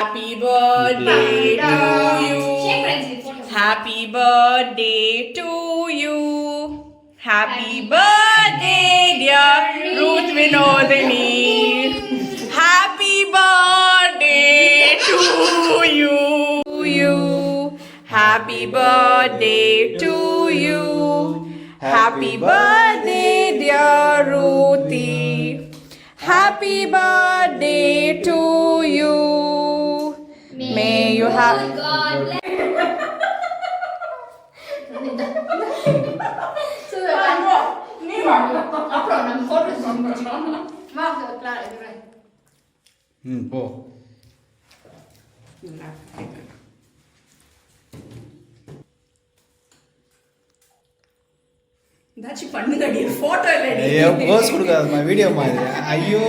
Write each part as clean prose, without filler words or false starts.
Happy birthday to you. Happy birthday to you. Happy birthday, dear Ruth Vinodini. Happy birthday to you. Happy birthday to you. Happy birthday, dear Ruthie. Happy birthday to you. May you have. போ ஏதாச்சும் பண்ணுங்கடி photo இல்லடி ஐயோ Bose கொடுக்காதம்மா video மாதிரி ஐயோ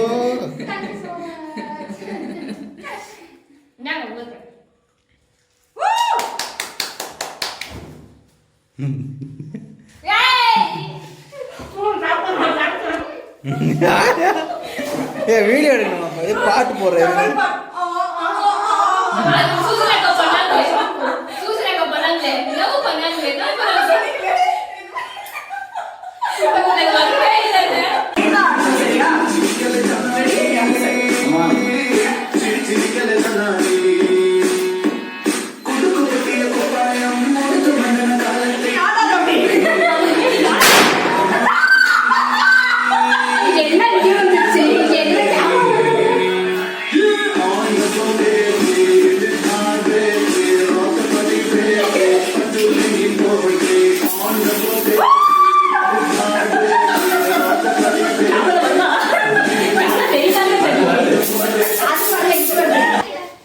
ஏ video எடுக்கணும் பாட்டு போடுறேன்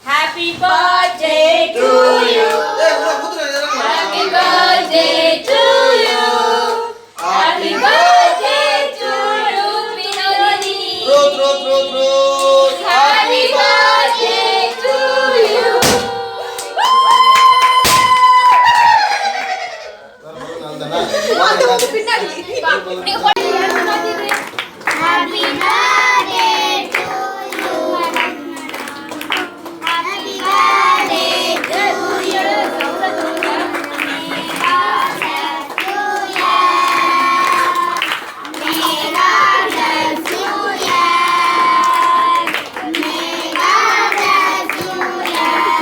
Happy birthday to you. Happy birthday to you. Happy birthday to Ruth Vinodini. Happy birthday to you. Happy birthday to you. Happy birthday to you. May God bless you, yeah. May God bless you, yeah. May God bless you, yeah.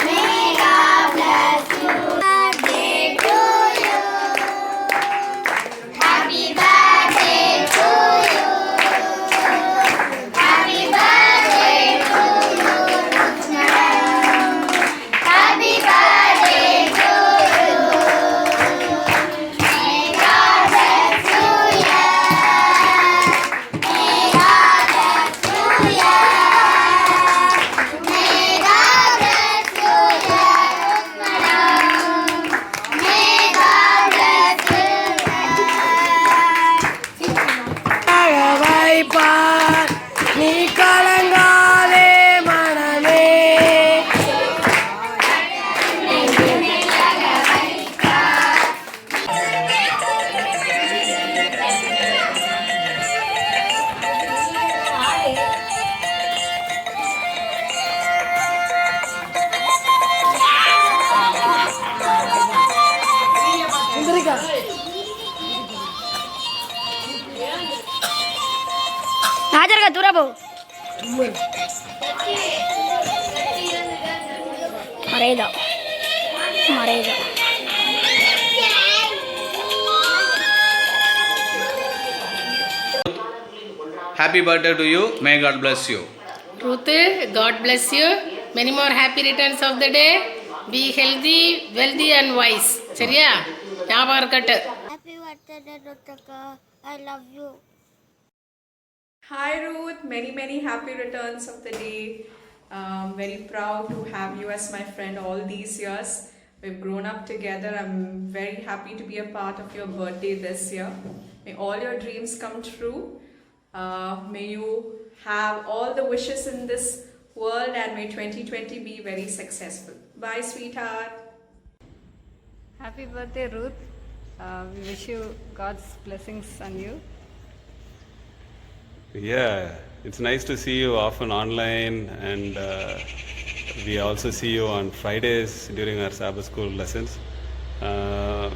May God bless you. Birthday to you. Happy birthday to you. Happy birthday to you. Happy birthday to you. May God bless you, yeah. May God bless you, yeah. May God bless you, yeah. May God bless you, yeah. வைப்பார் நீ கலங்காதே மனமே हाजर का दूरा बहु मरेगा मरेगा Happy birthday to you. May God bless you. Ruth, God bless you. Many more happy returns of the day. Be healthy, wealthy and wise. சரியா ஞாபகம் இருக்கட்டு. Happy birthday, Rutaka. I love you. Hi Ruth, many happy returns of the day. Very proud to have you as my friend all these years. We've grown up together. I'm very happy to be a part of your birthday this year. May all your dreams come true. May you have all the wishes in this world and may 2020 be very successful. Bye sweetheart. Happy birthday, Ruth. We wish you God's blessings on you. Yeah, it's nice to see you often online, and we also see you on Fridays during our Sabbath school lessons. Uh,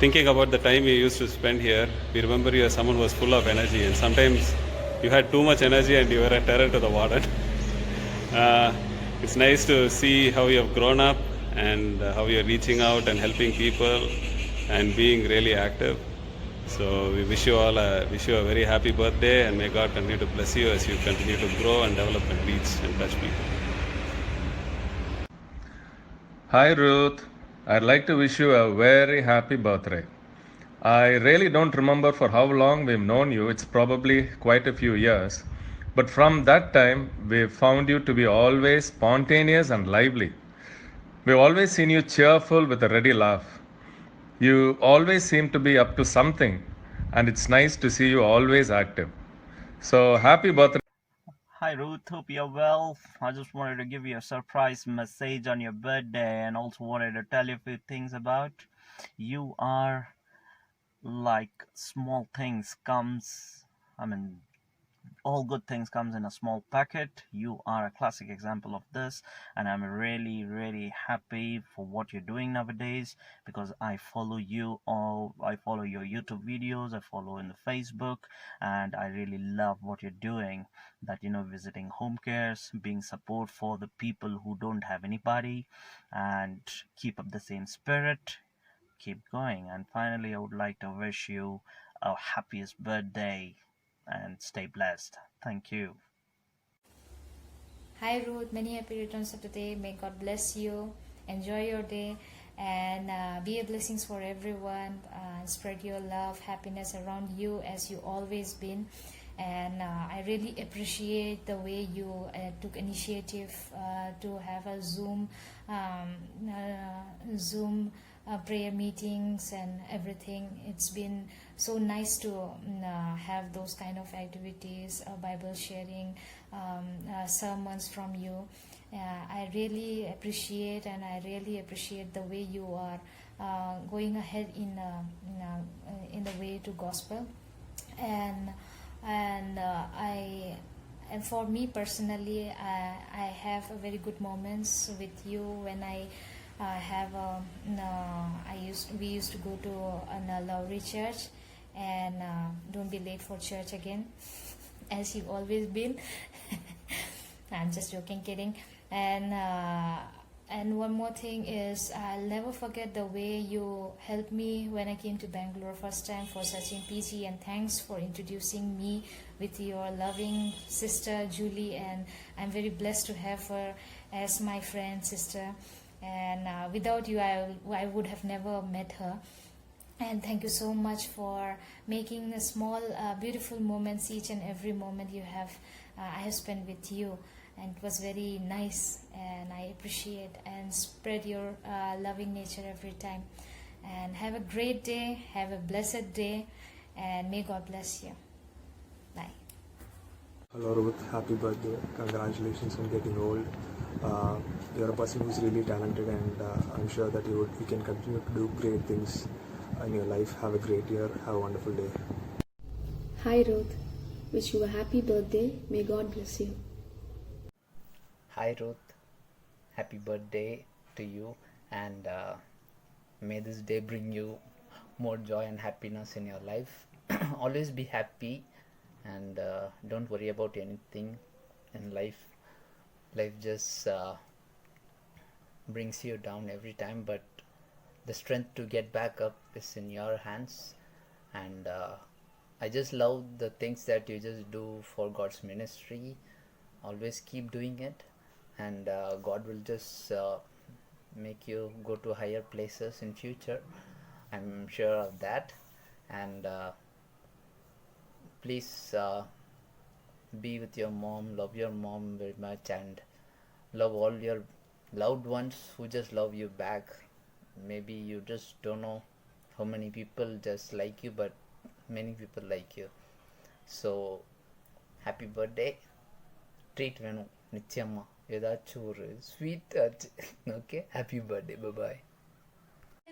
Thinking about the time you used to spend here, we remember you as someone who was full of energy, and sometimes you had too much energy and you were a terror to the warden. Uh, it's nice to see how you have grown up and how you're reaching out and helping people and being really active. So we wish you a very happy birthday, and may God continue to bless you as you continue to grow and develop and reach and touch people. Hi Ruth, I'd like to wish you a very happy birthday. I really don't remember for how long we've known you, it's probably quite a few years. But from that time, we've found you to be always spontaneous and lively. We've always seen you cheerful with a ready laugh. You always seem to be up to something, and it's nice to see you always active. So, happy birthday. Hi Ruth, hope you're well. I just wanted to give you a surprise message on your birthday and also wanted to tell you a few things about you are like small things comes, all good things comes in a small packet. You are a classic example of this, and I'm really happy for what you're doing nowadays, because I follow you all. I follow your YouTube videos, I follow in the Facebook, and I really love what you're doing, that visiting home cares, being support for the people who don't have anybody, and keep up the same spirit, keep going. And finally, I would like to wish you a happiest birthday and stay blessed. Thank you. Hi Ruth, many happy returns of the day. May God bless you. Enjoy your day and be a blessings for everyone. Spread your love, happiness around you as you always been. And I really appreciate the way you took initiative to have a Zoom prayer meetings and everything. It's been so nice to have those kind of activities, Bible sharing, sermons from you. I really appreciate, and I really appreciate the way you are going ahead in the way to gospel. And for me personally, I have a very good moments with you when we used to go to a Lowry church, and don't be late for church again, as you've always been. I'm just joking, kidding. And one more thing is, I'll never forget the way you helped me when I came to Bangalore first time for Sachin PG, and thanks for introducing me with your loving sister Julie, and I'm very blessed to have her as my friend, sister. And without you, I would have never met her. And thank you so much for making the small beautiful moments, each and every moment I have spent with you, and it was very nice, and I appreciate and spread your loving nature every time. And have a great day, have a blessed day, and may God bless you. Bye. Hello Ruth, happy birthday. Congratulations on getting old. You're a person who's really talented, and I'm sure that you can continue to do great things in your life. Have a great year. Have a wonderful day. Hi Ruth, wish you a happy birthday. May God bless you. Hi Ruth, happy birthday to you, and may this day bring you more joy and happiness in your life. Always be happy, and don't worry about anything in life. Life just brings you down every time, but the strength to get back up is in your hands. And I just love the things that you just do for God's ministry. Always keep doing it, and God will just make you go to higher places in future. I'm sure of that. And please be with your mom, love your mom very much, and love all your loved ones who just love you back. Maybe you just don't know how many people just like you, but many people like you. So happy birthday. Treat வேணும் நிச்சயமா, ஏதாச்சும் ஒரு sweet ஆச்சு. Okay, happy birthday, பாய்.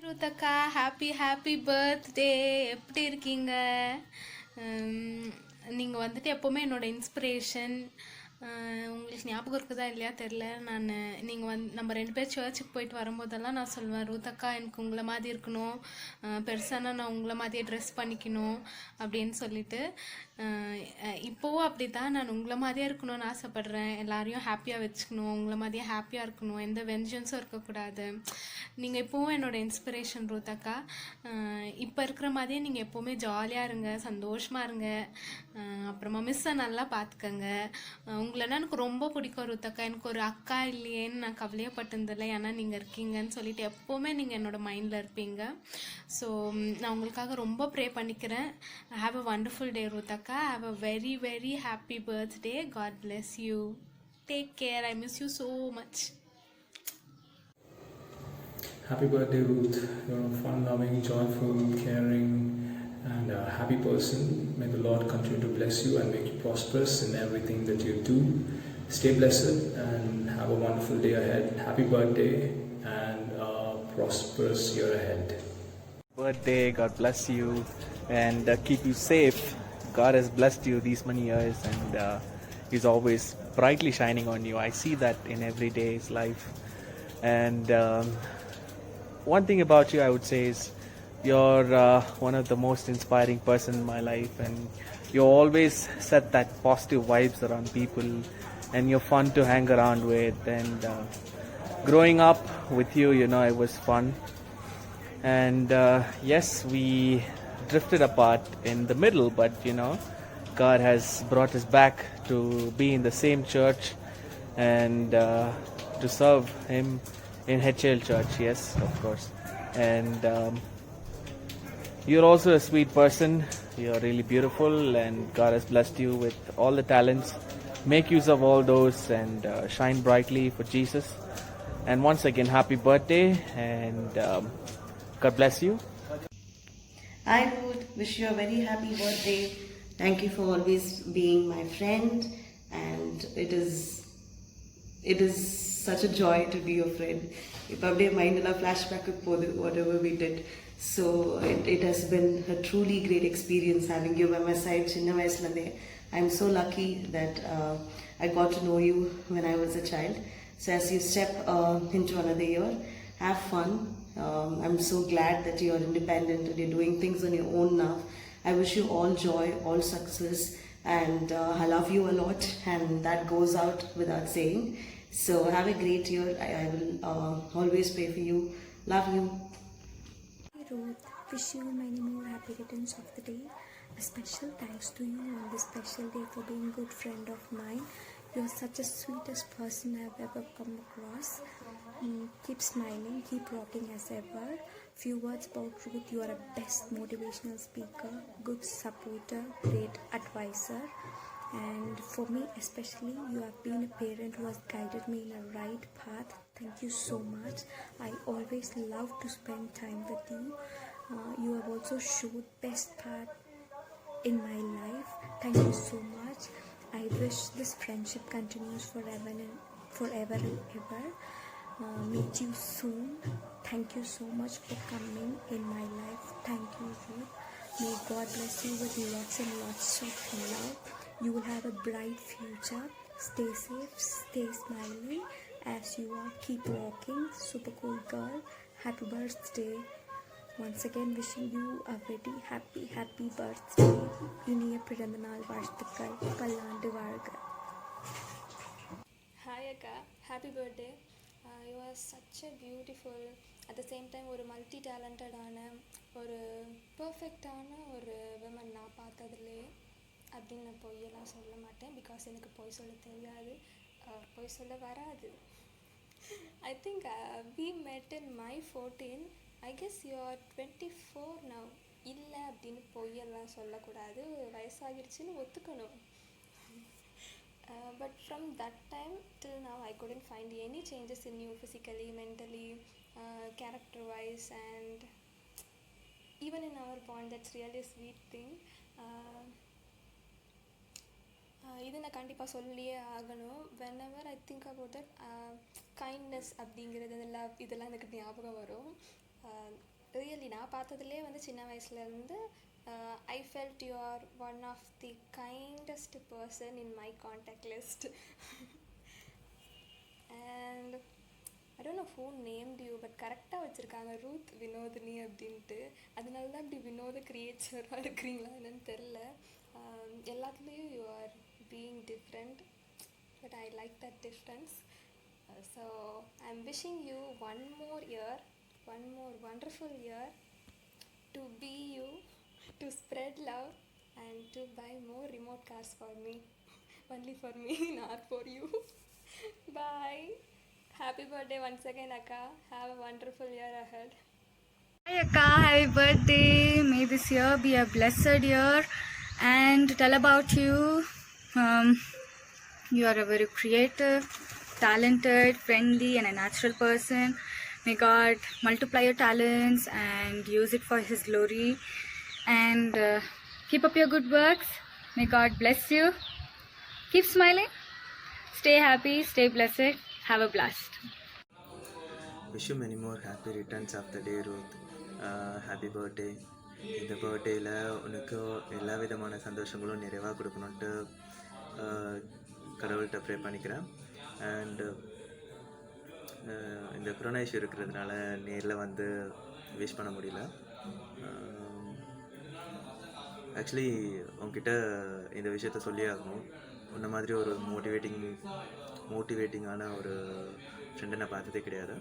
ருத்தக்கா, happy birthday. எப்படி இருக்கீங்க? நீங்கள் வந்துட்டு எப்போவுமே என்னோடய இன்ஸ்பிரேஷன். உங்களுக்கு ஞாபகம் இருக்குதா இல்லையா தெரில. நீங்கள் நம்ம 2 பேர் சர்ச்சுக்கு போயிட்டு வரும்போதெல்லாம் நான் சொல்லுவேன், ரூத்தக்கா எனக்கு உங்களை மாதிரி இருக்கணும், பெருசானா நான் உங்களை மாதிரியே ட்ரெஸ் பண்ணிக்கணும் அப்படின்னு சொல்லிட்டு. இப்போவும் அப்படி தான், நான் உங்களை மாதிரியே இருக்கணும்னு ஆசைப்பட்றேன். எல்லாரையும் ஹாப்பியாக வச்சுக்கணும், உங்களை மாதிரியே ஹாப்பியாக இருக்கணும், எந்த வெஞ்சன்ஸும் இருக்கக்கூடாது. நீங்கள் எப்போவும் என்னோடய இன்ஸ்பிரேஷன் ரூத்தக்கா. இப்போ இருக்கிற மாதிரியே நீங்கள் எப்போவுமே ஜாலியாக இருங்க, சந்தோஷமாக இருங்க. அப்புறமா மிஸ்ஸை நல்லா பார்த்துக்கங்க. உங்களைன்னா எனக்கு ரொம்ப பிடிக்கும் ரூத்தக்கா. எனக்கு ஒரு அக்கா இல்லையேன்னு நான் கவலையப்பட்டதில்லை, ஏன்னா நீங்கள் இருக்கீங்கன்னு சொல்லிட்டு எப்போவுமே நீங்கள் என்னோடய மைண்டில் இருப்பீங்க. ஸோ நான் உங்களுக்காக ரொம்ப ப்ரே பண்ணிக்கிறேன். ஹாவ் அ வண்டர்ஃபுல் டே ரூத்தக்கா. Have a very very happy birthday. God bless you. Take care. I miss you so much. Happy birthday, Ruth. You're a fun-loving, joyful, caring, and a happy person. May the Lord continue to bless you and make you prosperous in everything that you do. Stay blessed and have a wonderful day ahead. Happy birthday and a prosperous year ahead. Birthday, God bless you and keep you safe. God has blessed you these many years and He's always brightly shining on you. I see that in every day's life. And one thing about you I would say is you're one of the most inspiring person in my life, and you always set that positive vibes around people, and you're fun to hang around with. And growing up with you, it was fun. And yes, we drifted apart in the middle, but God has brought us back to be in the same church and to serve Him in HL Church. Yes, of course. And you're also a sweet person. You're really beautiful, and God has blessed you with all the talents. Make use of all those and shine brightly for Jesus. And once again, happy birthday, and God bless you. I would wish you a very happy birthday. Thank you for always being my friend, and it is such a joy to be your friend. If my mind in a flashback of whatever we did. So it has been a truly great experience having you by my side. I'm so lucky that I got to know you when I was a child. So as you step into another year, have fun. I'm so glad that you're independent and you're doing things on your own now. I wish you all joy, all success, and I love you a lot, and that goes out without saying. So have a great year. I will always pray for you. Love you. Hey Ruth, wish you many more happy returns of the day. A special thanks to you on this special day for being a good friend of mine. You're such a sweetest person I've ever come across. Keep smiling, keep rocking as ever. Few words about Ruth. You are a best motivational speaker, good supporter, great advisor. And for me especially, you have been a parent who has guided me in a right path. Thank you so much. I always love to spend time with you. You have also showed best part in my life. Thank you so much. I wish this friendship continues forever and ever. Meet you soon. Thank you so much for coming in my life. Thank you, Ruth. May God bless you with lots and lots of love. You will have a bright future. Stay safe, stay smiling as you are. Keep walking. Super cool girl. Happy birthday. Once again wishing you a very happy birthday. இனிய பிறந்த நாள் வாழ்த்துக்கள். பல்லாண்டு வாழ்க. Hi Akka, happy birthday. You are such a beautiful, at the same time ஒரு multi டேலண்டடான ஒரு பர்ஃபெக்டான ஒரு விமன் நான் பார்த்ததுலே அப்படின்னு நான் பொய்யெல்லாம் சொல்ல மாட்டேன். பிகாஸ் எனக்கு பொய் சொல்ல தெரியாது, பொய் சொல்ல வராது. I think we met in my 14. I guess you are 24 now. இல்லை அப்படின்னு பொய்யெல்லாம் சொல்லக்கூடாது, வயசாகிடுச்சின்னு ஒத்துக்கணும். But from that time till now I couldn't find any changes in you physically, mentally, character wise, and even in our bond. That's really a sweet thing. இது நான் கண்டிப்பாக சொல்லியே ஆகணும். whenever I think about that, kindness அப்படிங்கிறது, அந்த love, இதெல்லாம் எனக்கு ஞாபகம் வரும். ரியலி நான் பார்த்ததுலேயே வந்து சின்ன வயசுலேருந்து I felt you are one of the kindest person in my contact list. And I don't know who named you, but கரெக்டாக வச்சுருக்காங்க ரூத் வினோதினி அப்படின்ட்டு. அதனால தான் இப்படி வினோத கிரியேச்சராக இருக்கிறீங்களா என்னன்னு தெரில. எல்லாத்துலேயும் you are being different, but I like that difference. So I am wishing you one more year, one more wonderful year to be you, to spread love and to buy more remote cars for me. Only for me, not for you. Bye. Happy birthday once again, Akka. Have a wonderful year ahead. Hi Akka, happy birthday. May this year be a blessed year. And to tell about you, you are a very creative, talented, friendly and a natural person. May God multiply your talents and use it for His glory. And keep up your good works. May God bless you. Keep smiling. Stay happy, stay blessed. Have a blast. Wish you many more happy returns of the day, Ruth. Happy birthday. இந்த பர்த்டேயில் உனக்கு எல்லா விதமான சந்தோஷங்களும் நிறைவாக கொடுக்கணுன்ட்டு கடவுள்கிட்ட pray பண்ணிக்கிறேன். And இந்த corona issue இருக்கிறதுனால நேரில் வந்து விஷ் பண்ண முடியல. ஆக்சுவலி உங்ககிட்ட இந்த விஷயத்த சொல்லி ஆகணும். உன்ன மாதிரி ஒரு மோட்டிவேட்டிங்கான ஒரு ஃப்ரெண்டை நான் பார்த்ததே கிடையாது.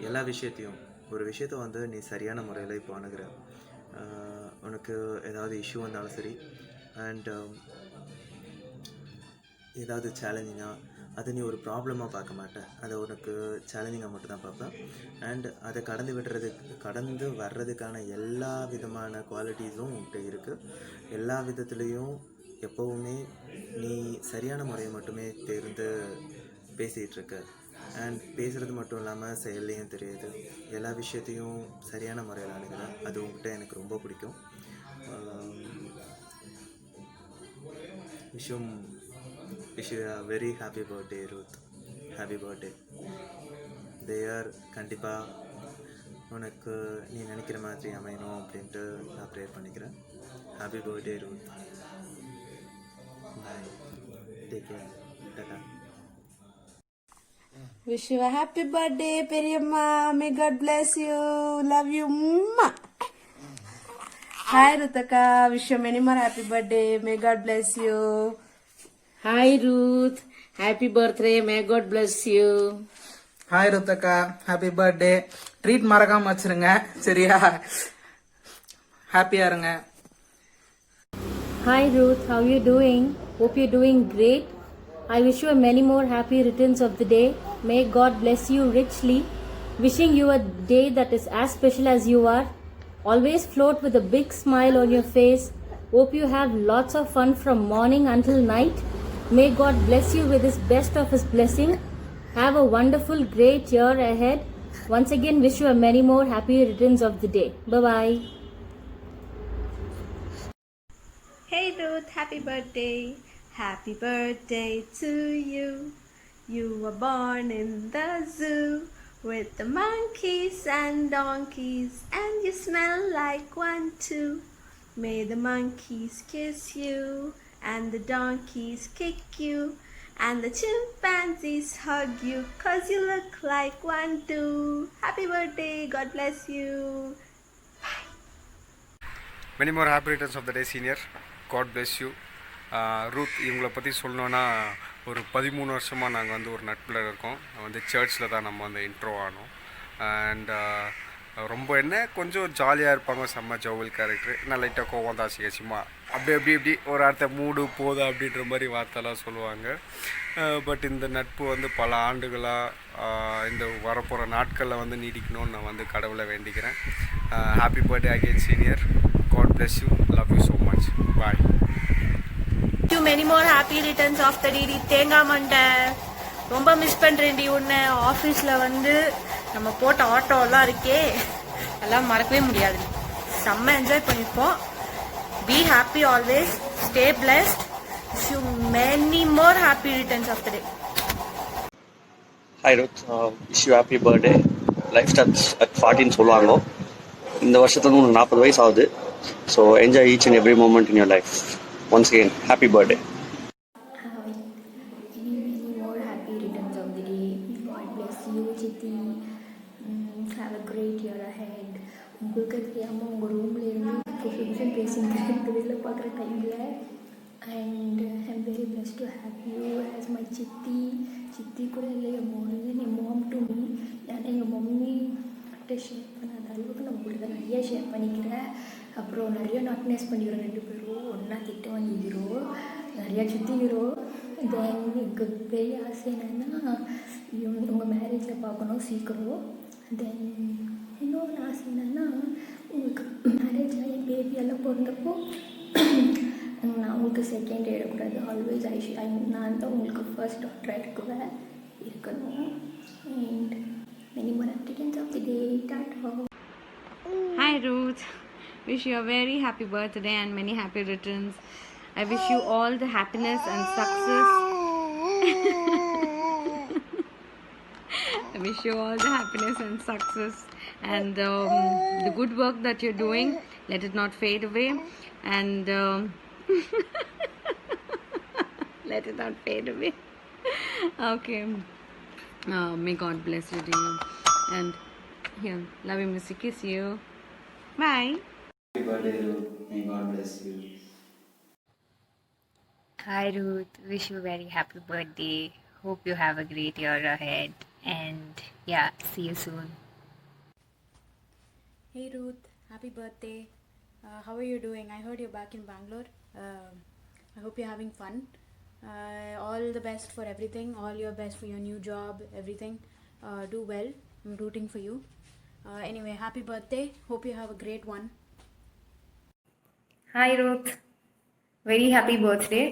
எல்லா விஷயத்தையும் ஒரு விஷயத்த வந்து நீ சரியான முறையில் இப்போ அணுகிற. உனக்கு ஏதாவது இஷ்யூ வந்தாலும் சரி, அண்ட் ஏதாவது சேலஞ்சிங்காக அதை நீ ஒரு ப்ராப்ளமாக பார்க்க மாட்டேன், அதை உனக்கு சேலஞ்சிங்காக மட்டும்தான் பார்ப்பேன். அண்ட் அதை கடந்து வர்றதுக்கான எல்லா விதமான குவாலிட்டிஸும் உன்கிட்ட இருக்குது. எல்லா விதத்துலேயும் எப்போவுமே நீ சரியான முறையை மட்டுமே தேர்ந்து பேசிகிட்ருக்க. அண்ட் பேசுகிறது மட்டும் இல்லாமல் செயல்லையும் தெரியுது. எல்லா விஷயத்தையும் சரியான முறையில் அணுகிறேன். அது உங்கள்கிட்ட எனக்கு ரொம்ப பிடிக்கும். Wish you a very happy birthday, Ruth. Happy birthday. இந்த இயர் கண்டிப்பாக உனக்கு நீ நினைக்கிற மாதிரி அமையணும் அப்படின்ட்டு நான் ப்ரேயர் பண்ணிக்கிறேன். Happy birthday Ruth. Bye. Take care. Tata. Wish you a happy birthday, Periyamma. May God bless you. Love you. Mwah. Hi, Ruthaka. Wish you many more happy birthday. May God bless you. Hi Ruth, happy birthday, may God bless you. Hi Ruthaka, happy birthday. Treat மறக்காம வச்சிருங்க சரியா? ஹாப்பியா இருங்க. Hi Ruth, how you doing? Hope you're doing great. I wish you a many more happy returns of the day. May God bless you richly. Wishing you a day that is as special as you are. Always float with a big smile on your face. Hope you have lots of fun from morning until night. May God bless you with His best of His blessing. Have a wonderful, great year ahead. Once again, wish you a many more happy returns of the day. Bye-bye. Hey Ruth, happy birthday. Happy birthday to you. You were born in the zoo with the monkeys and donkeys, and you smell like one too. May the monkeys kiss you and the donkeys kick you and the chimpanzees hug you, 'cause you look like one too. Happy birthday. God bless you. Bye. Many more happy returns of the day, senior. God bless you. Ruth இவங்களை பற்றி சொல்லணுன்னா ஒரு 13 வருஷமாக நாங்கள் வந்து ஒரு நட்பில் இருக்கோம். வந்து சர்ச்சில் தான் நம்ம வந்து இன்ட்ரோ ஆனோம். அண்ட் ரொம்ப என்ன கொஞ்சம் ஜாலியாக இருப்பாங்க, செம்ம ஜோவல் கேரக்டர். நான் லைட்டாக கோவம் தான் சும்மா அப்படி ஒரு அடுத்த மூடு போதும் அப்படின்ற மாதிரி வார்த்தைலாம் சொல்லுவாங்க. பட் இந்த நட்பு வந்து பல ஆண்டுகளாக இந்த வரப்போகிற நாட்களில் வந்து நீடிக்கணும்னு நான் வந்து கடவுளை வேண்டிக்கிறேன். Happy birthday again senior. God bless you. Love you so much. Bye. You many more happy returns of the day. தேங்காய் மண்டை ரொம்ப மிஸ் பண்ணுறேன்டி உன்னை. ஆஃபீஸில் வந்து நம்ம போட்ட ஆட்டோலாம் இருக்கே, எல்லாம் மறக்கவே முடியாது. செம்ம என்ஜாய் பண்ணியிருப்போம். Be happy always. Stay blessed. Wish you many more happy returns of the day. Hi Ruth, wish you happy birthday. Life starts at 14 சொல்லுவாங்க. இந்த வருஷத்துல உங்களுக்கு 40 வயசு ஆகுது. So enjoy each and every moment in your life. Once again, happy birthday. Many more happy returns of the day. God bless you, Chitti. Have a great year ahead. உங்களுக்கு தெரியாமல் உங்கள் ரூமில் இருந்து ப்ரொஃபஷன் பேசிட்டு வெளியில் பார்க்குற டைமில் and I'm very blessed to have you as my சித்தி கூட இல்லை என் மோர் என் மாம் டு மீ. ஏன்னா எங்கள் மம்மி கிட்ட ஷேர் பண்ணாத அளவுக்கு நான் உங்களுக்கு நிறைய ஷேர் பண்ணிக்கிறேன். அப்புறம் நிறைய நாட்னஸ் பண்ணிக்கிறோம், 2 பேரும் ஒன்றா திட்டு வாங்கிக்கிறோம், நிறையா சுற்றிக்கிறோம். தென் எனக்கு பெரிய ஆசை என்னென்னா உங்கள் மேரேஜில் பார்க்கணும் சீக்கிரம். தென் இன்னொரு ஆசை என்னென்னா உங்களுக்கு மேரேஜ் ஆகி பேபியெல்லாம் பிறந்தப்போ நான் உங்களுக்கு செகண்ட் எடுக்கக்கூடாது. ஆல்வேஸ் நான் தான் உங்களுக்கு ஃபர்ஸ்ட் டாக்டர் இருக்கணும். And many more returns of the day. டாட்டா. Hi Ruth, wish you a very happy birthday and many happy returns. I wish you all the happiness and success. I wish you all the happiness and success and the good work that you're doing, let it not fade away and let it not fade away. Okay. May God bless you, dear. And here, love you, Missy. Kiss you. Bye. Happy birthday, Ruth. May God bless you. Hi Ruth, wish you a very happy birthday. Hope you have a great year ahead. And yeah, see you soon. Hey Ruth, happy birthday. How are you doing? I heard you're back in Bangalore. I hope you're having fun. All the best for everything. All your best for your new job, everything. Do well. I'm rooting for you. Anyway, happy birthday. Hope you have a great one. Hi Ruth, very happy birthday.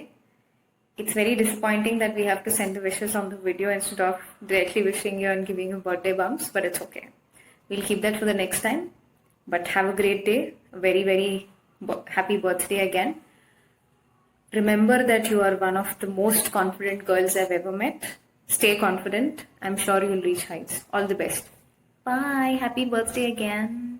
It's very disappointing that we have to send the wishes on the video instead of directly wishing you and giving you birthday bumps, but it's okay. We'll keep that for the next time. But have a great day. Very, very happy birthday again. Remember that you are one of the most confident girls I've ever met. Stay confident. I'm sure you'll reach heights. All the best. Bye. Happy birthday again.